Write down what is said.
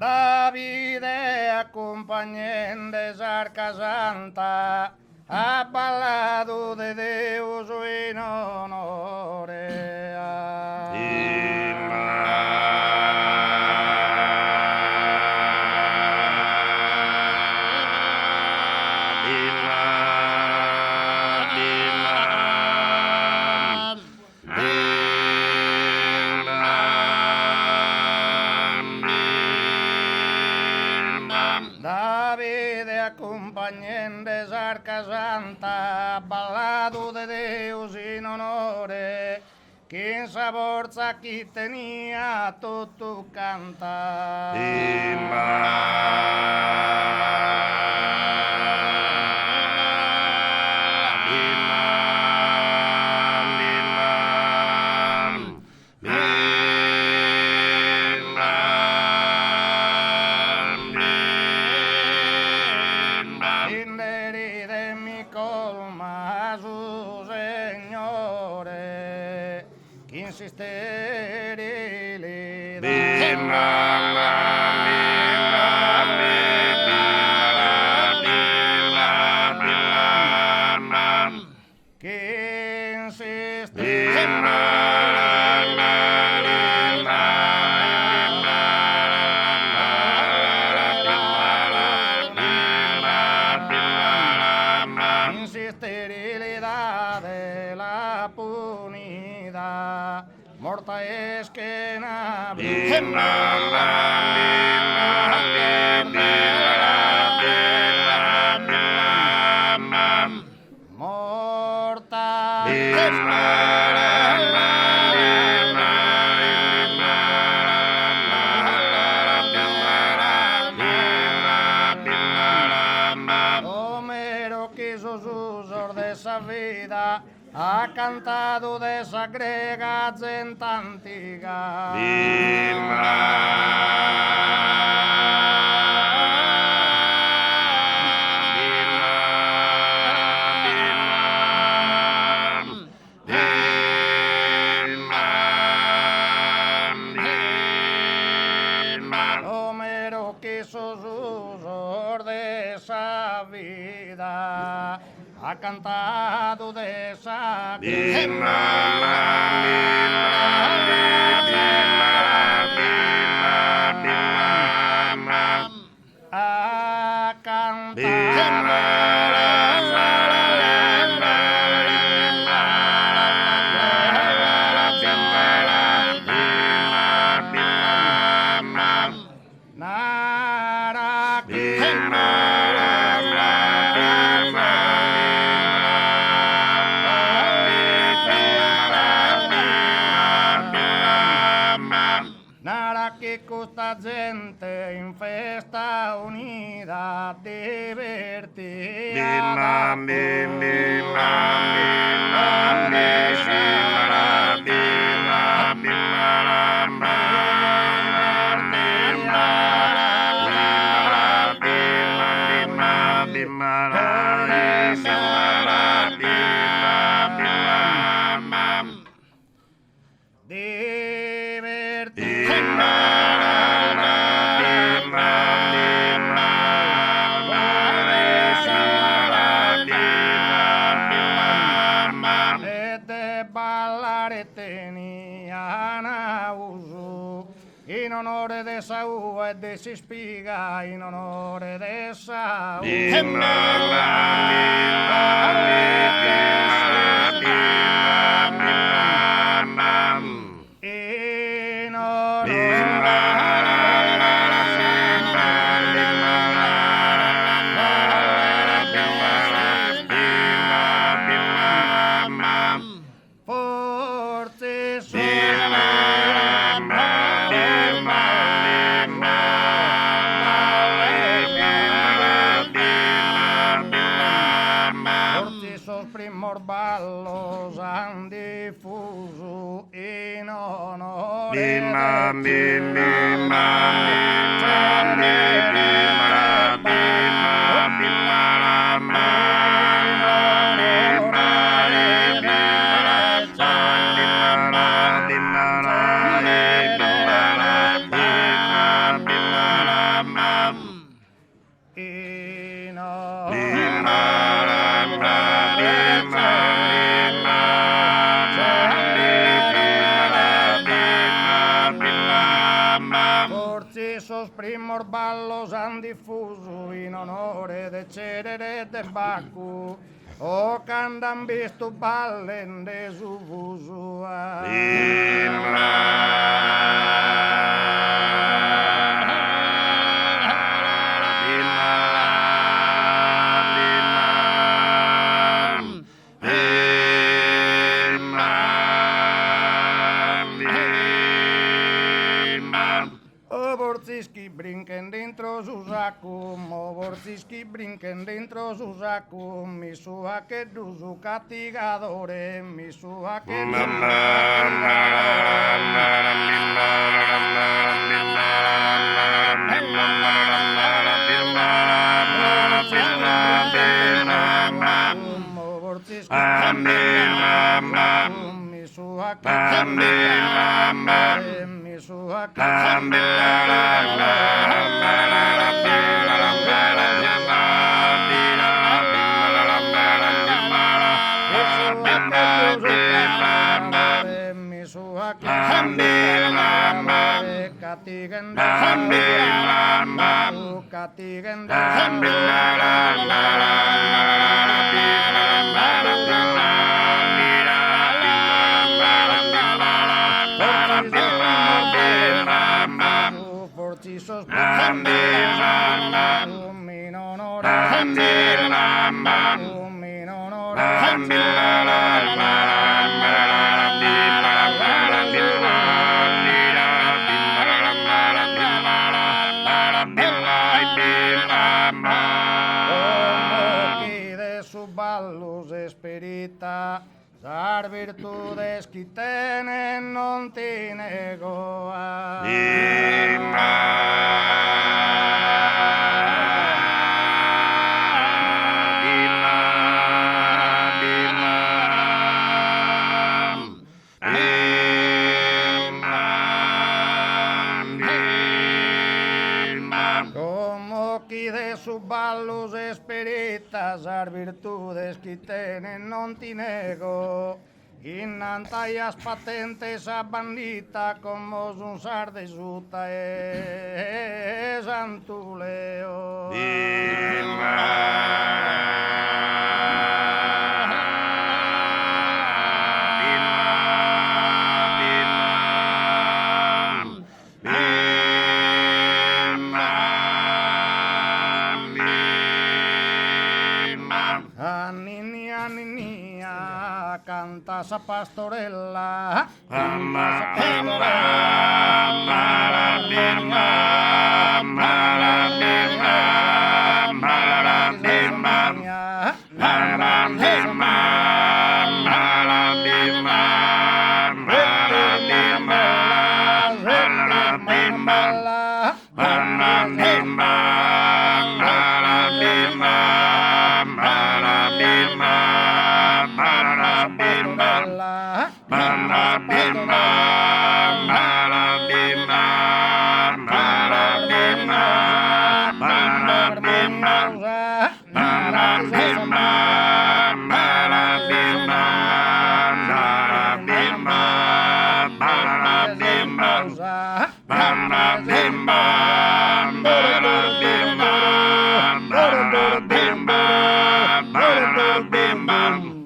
Davide acompanyent des Arca Santa, ha parlato de Deus in onore a... Davide acompanyent des Arca Santa, ballado de Deus in onore, quin sabors aquí tenia tot tu canta. Morta es que na morta Homero quiso usos de esa vida, ha cantado de esa grega gent antiga. Homero quiso usos de esa vida, ha cantado de esa ha questa gente in festa unita divertita. In onore de Saúl e de si spiga, in onore de Saúl. Ballos han diffuso in onore Borcisos primos ballos han diffuso in onore de Cerere de Bacu, o candan visto ballen de su fuso. Borciski brinquen dentro su saco, borciski brinquen dentro su saco, mi sua che du su castigadore, mi sua che du su Dar virtudes qui tenen non ti nego como qui de sus ballos esperitas dar virtudes qui tenen non ti nego innantallas patentes a bandita como un sar de suta e santuleo canta sa pastorella, bim bam